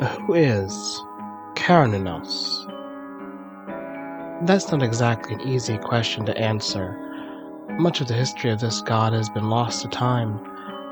Who is Cernunnos? That's not exactly an easy question to answer. Much of the history of this god has been lost to time,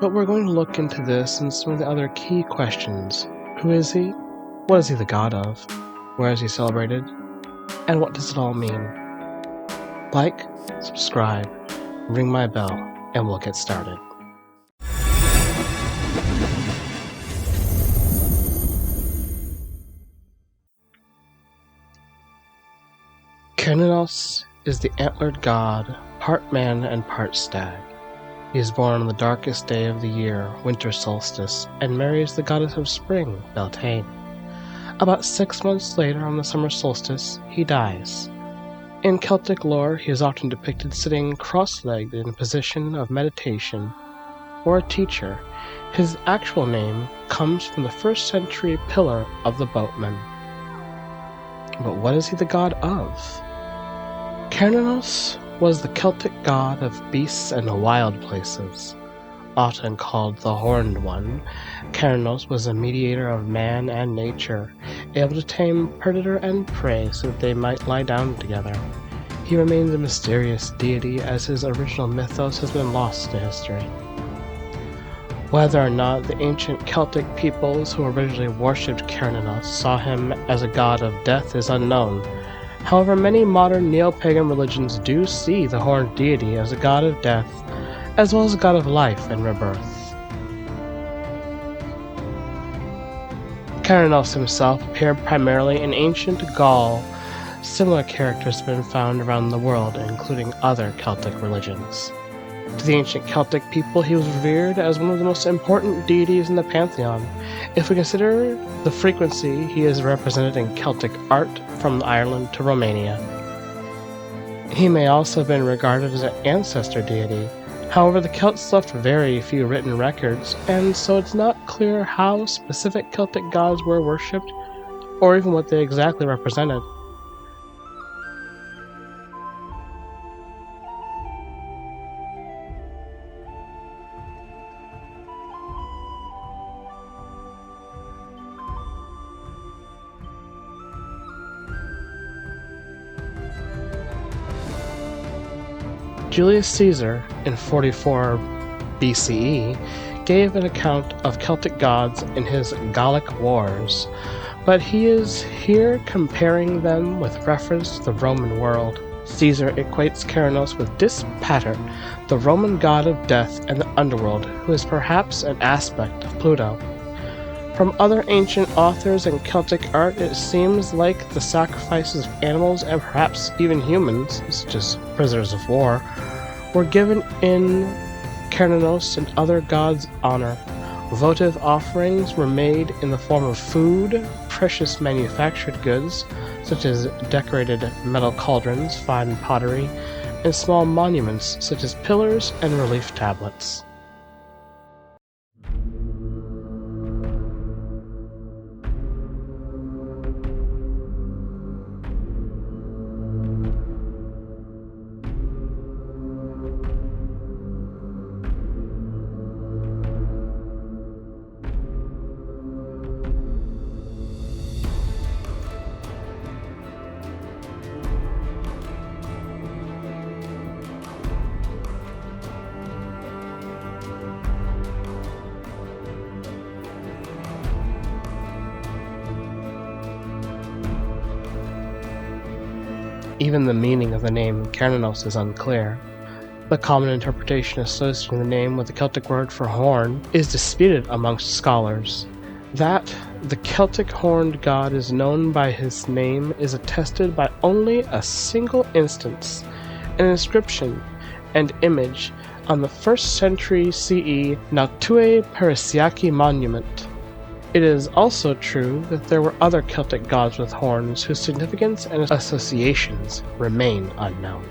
but we're going to look into this and some of the other key questions. Who is he? What is he the god of? Where is he celebrated? And what does it all mean? Like, subscribe, ring my bell, and we'll get started. Cernunnos is the antlered god, part man and part stag. He is born on the darkest day of the year, winter solstice, and marries the goddess of spring, Beltane. About 6 months later, on the summer solstice, he dies. In Celtic lore, he is often depicted sitting cross-legged in a position of meditation, or a teacher. His actual name comes from the 1st century pillar of the boatman. But what is he the god of? Cernunnos was the Celtic god of beasts and wild places. Often called the Horned One, Cernunnos was a mediator of man and nature, able to tame predator and prey so that they might lie down together. He remains a mysterious deity as his original mythos has been lost to history. Whether or not the ancient Celtic peoples who originally worshipped Cernunnos saw him as a god of death is unknown. However, many modern neo-pagan religions do see the horned deity as a god of death, as well as a god of life and rebirth. Cernunnos himself appeared primarily in ancient Gaul. Similar characters have been found around the world, including other Celtic religions. To the ancient Celtic people, he was revered as one of the most important deities in the pantheon. If we consider the frequency he is represented in Celtic art from Ireland to Romania. He may also have been regarded as an ancestor deity. However, the Celts left very few written records, and so it's not clear how specific Celtic gods were worshipped, or even what they exactly represented. Julius Caesar, in 44 BCE, gave an account of Celtic gods in his Gallic Wars, but he is here comparing them with reference to the Roman world. Caesar equates Cernunnos with Dispater, the Roman god of death and the underworld, who is perhaps an aspect of Pluto. From other ancient authors and Celtic art, it seems like the sacrifices of animals and perhaps even humans, such as prisoners of war, were given in Cernunnos and other gods' honor. Votive offerings were made in the form of food, precious manufactured goods, such as decorated metal cauldrons, fine pottery, and small monuments, such as pillars and relief tablets. Even the meaning of the name Cernunnos is unclear. The common interpretation associating the name with the Celtic word for horn is disputed amongst scholars. That the Celtic horned god is known by his name is attested by only a single instance, an inscription and image on the 1st century CE Natue Parisiaci monument. It is also true that there were other Celtic gods with horns whose significance and associations remain unknown.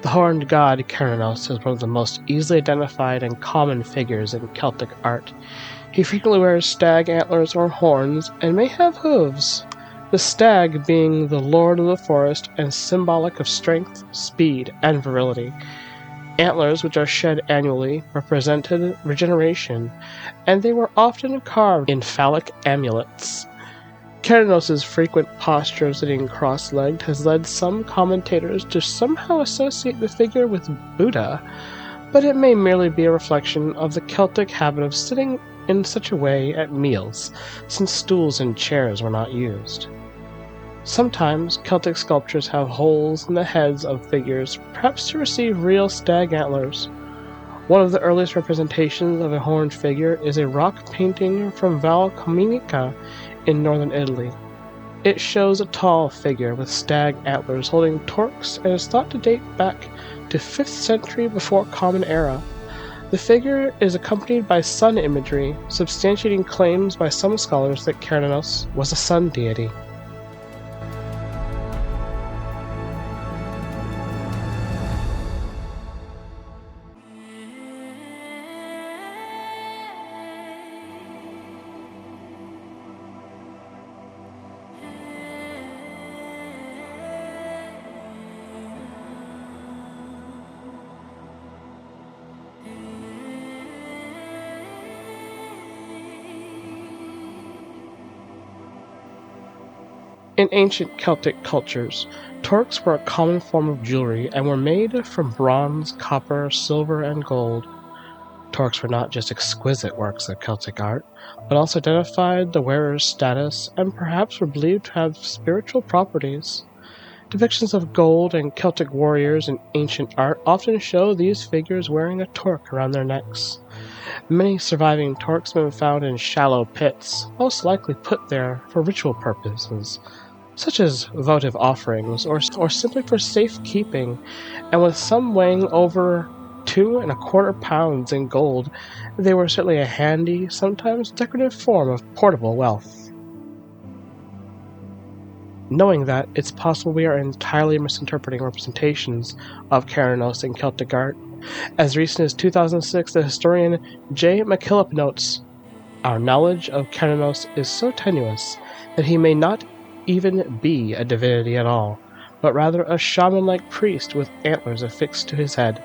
The horned god Cernunnos is one of the most easily identified and common figures in Celtic art. He frequently wears stag antlers or horns and may have hooves, the stag being the lord of the forest and symbolic of strength, speed, and virility. Antlers, which are shed annually, represented regeneration, and they were often carved in phallic amulets. Cernunnos' frequent posture of sitting cross-legged has led some commentators to somehow associate the figure with Buddha, but it may merely be a reflection of the Celtic habit of sitting in such a way at meals, since stools and chairs were not used. Sometimes Celtic sculptures have holes in the heads of figures, perhaps to receive real stag antlers. One of the earliest representations of a horned figure is a rock painting from Val Camonica in northern Italy. It shows a tall figure with stag antlers holding torques and is thought to date back to 5th century before Common Era. The figure is accompanied by sun imagery, substantiating claims by some scholars that Cernunnos was a sun deity. In ancient Celtic cultures, torques were a common form of jewelry and were made from bronze, copper, silver, and gold. Torques were not just exquisite works of Celtic art, but also identified the wearer's status and perhaps were believed to have spiritual properties. Depictions of gold and Celtic warriors in ancient art often show these figures wearing a torque around their necks. Many surviving torques have been found in shallow pits, most likely put there for ritual purposes, such as votive offerings or simply for safekeeping, and with some weighing over 2¼ pounds in gold, they were certainly a handy, sometimes decorative form of portable wealth. Knowing that, it's possible we are entirely misinterpreting representations of Cernunnos in Celtic art. As recent as 2006, the historian J. McKillop notes, "Our knowledge of Cernunnos is so tenuous that he may not even be a divinity at all, but rather a shaman-like priest with antlers affixed to his head."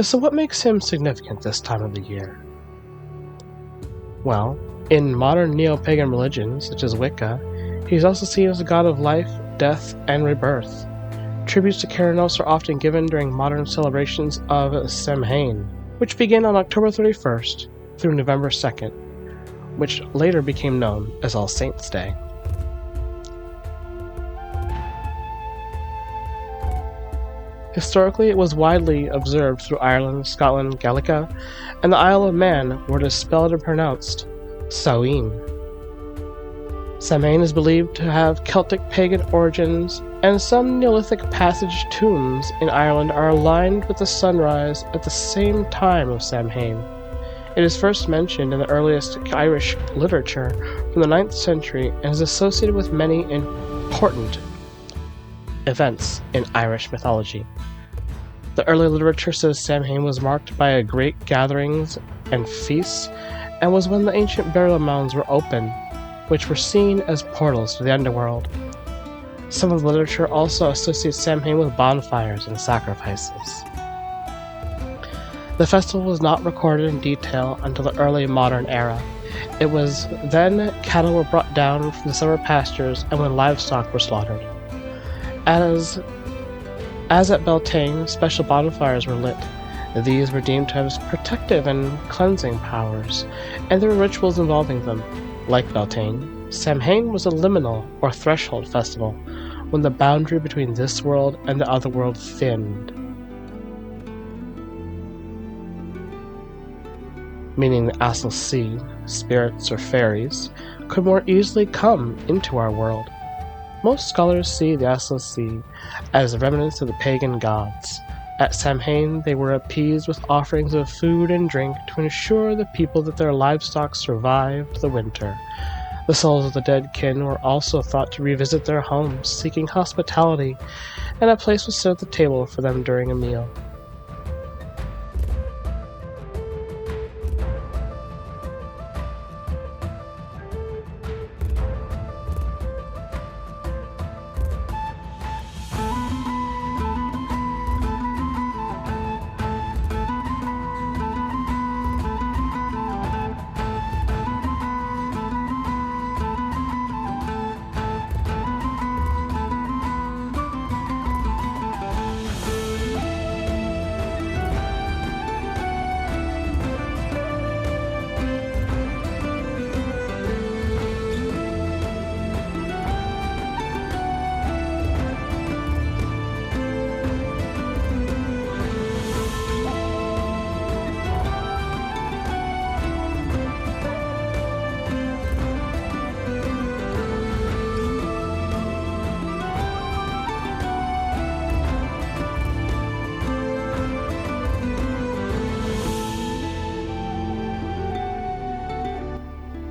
So what makes him significant this time of the year? Well, in modern neo-pagan religions, such as Wicca, he's also seen as a god of life, death, and rebirth. Tributes to Cernunnos are often given during modern celebrations of Samhain, which begin on October 31st through November 2nd, which later became known as All Saints' Day. Historically, it was widely observed through Ireland, Scotland, Gaelica, and the Isle of Man, where it is spelled and pronounced Samhain. Samhain is believed to have Celtic pagan origins, and some Neolithic passage tombs in Ireland are aligned with the sunrise at the same time of Samhain. It is first mentioned in the earliest Irish literature from the 9th century and is associated with many important events in Irish mythology. The early literature says Samhain was marked by a great gatherings and feasts, and was when the ancient burial mounds were open, which were seen as portals to the underworld. Some of the literature also associates Samhain with bonfires and sacrifices. The festival was not recorded in detail until the early modern era. It was then cattle were brought down from the summer pastures and when livestock were slaughtered. As As at Beltane, special bonfires were lit. These were deemed to have protective and cleansing powers, and there were rituals involving them. Like Beltane, Samhain was a liminal or threshold festival, when the boundary between this world and the other world thinned, meaning the Asal Sea, spirits or fairies, could more easily come into our world. Most scholars see the Asal Sea as remnants of the pagan gods. At Samhain, they were appeased with offerings of food and drink to ensure the people that their livestock survived the winter. The souls of the dead kin were also thought to revisit their homes, seeking hospitality, and a place was set at the table for them during a meal.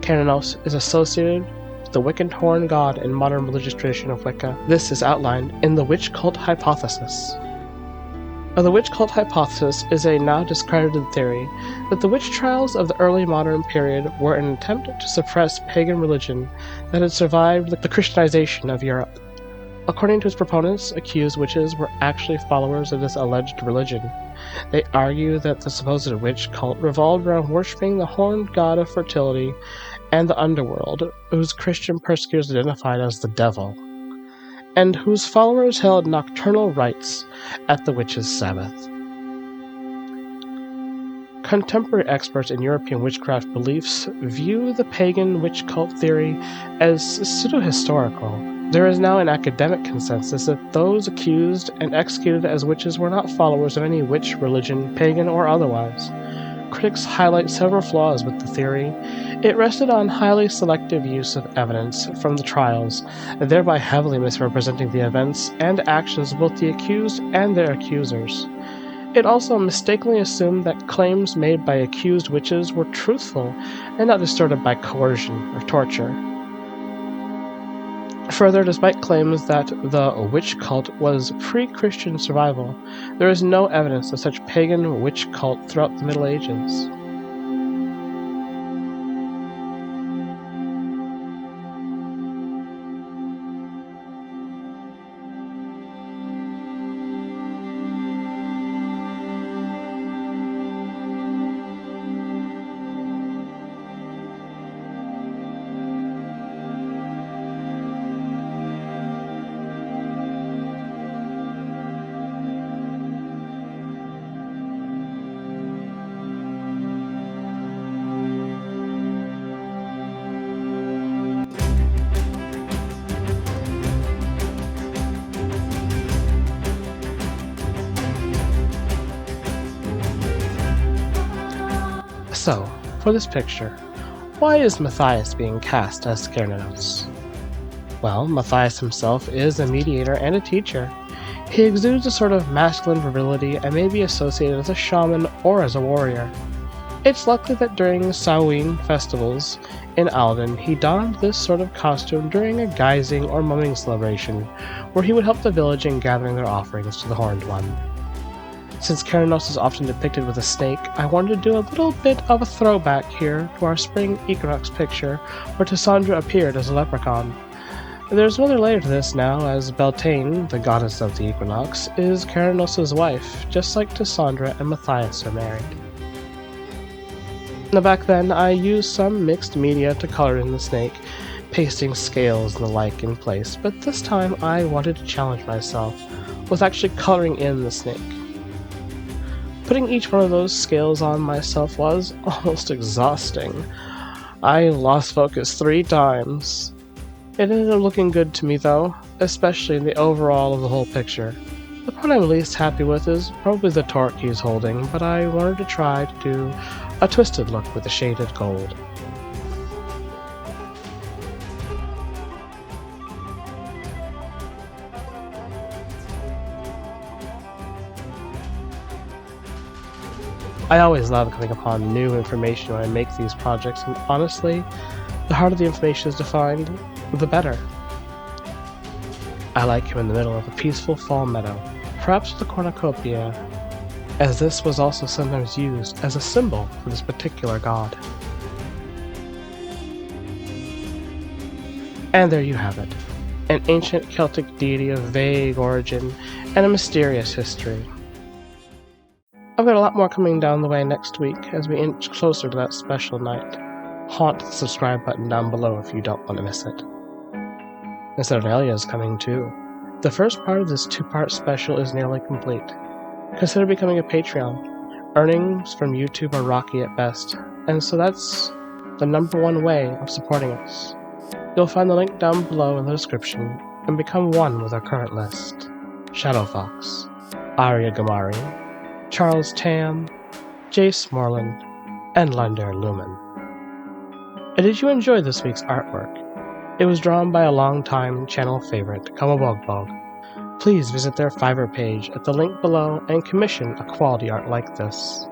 Cernunnos is associated with the Wiccan horn god in modern religious tradition of Wicca. This is outlined in the witch cult hypothesis. The witch cult hypothesis is a now discredited theory that the witch trials of the early modern period were an attempt to suppress pagan religion that had survived the Christianization of Europe. According to its proponents, accused witches were actually followers of this alleged religion. They argue that the supposed witch cult revolved around worshipping the horned god of fertility and the underworld, whose Christian persecutors identified as the devil, and whose followers held nocturnal rites at the witches' Sabbath. Contemporary experts in European witchcraft beliefs view the pagan witch cult theory as pseudo-historical. There is now an academic consensus that those accused and executed as witches were not followers of any witch religion, pagan or otherwise. Critics highlight several flaws with the theory. It rested on highly selective use of evidence from the trials, thereby heavily misrepresenting the events and actions of both the accused and their accusers. It also mistakenly assumed that claims made by accused witches were truthful and not distorted by coercion or torture. Further, despite claims that the witch cult was pre-Christian survival, there is no evidence of such pagan witch cult throughout the Middle Ages. So, for this picture, why is Matthias being cast as Cernunnos? Well, Matthias himself is a mediator and a teacher. He exudes a sort of masculine virility and may be associated as a shaman or as a warrior. It's likely that during Samhain festivals in Alden, he donned this sort of costume during a guising or mumming celebration, where he would help the village in gathering their offerings to the Horned One. Since Cernunnos is often depicted with a snake, I wanted to do a little bit of a throwback here to our spring equinox picture, where Cassandra appeared as a leprechaun. There's another layer to this now, as Beltane, the goddess of the equinox, is Cernunnos' wife, just like Cassandra and Matthias are married. Now back then, I used some mixed media to color in the snake, pasting scales and the like in place, but this time I wanted to challenge myself. was actually coloring in the snake. Putting each one of those scales on myself was almost exhausting. I lost focus 3 times. It ended up looking good to me though, especially in the overall of the whole picture. The part I'm least happy with is probably the torque he's holding, but I wanted to try to do a twisted look with the shaded gold. I always love coming upon new information when I make these projects, and honestly, the harder the information is defined, the better. I like him in the middle of a peaceful fall meadow, perhaps with a cornucopia, as this was also sometimes used as a symbol for this particular god. And there you have it, an ancient Celtic deity of vague origin and a mysterious history. I've got a lot more coming down the way next week as we inch closer to that special night. Haunt the subscribe button down below if you don't want to miss it. And Saturnalia is coming too. The first part of this 2-part special is nearly complete. Consider becoming a Patreon. Earnings from YouTube are rocky at best, and so that's the #1 way of supporting us. You'll find the link down below in the description and become one with our current list. Shadowfox, Arya Gamari, Charles Tam, Jace Moreland, and Lunder Lumen. And did you enjoy this week's artwork? It was drawn by a longtime channel favorite, Kamabogbog. Please visit their Fiverr page at the link below and commission a quality art like this.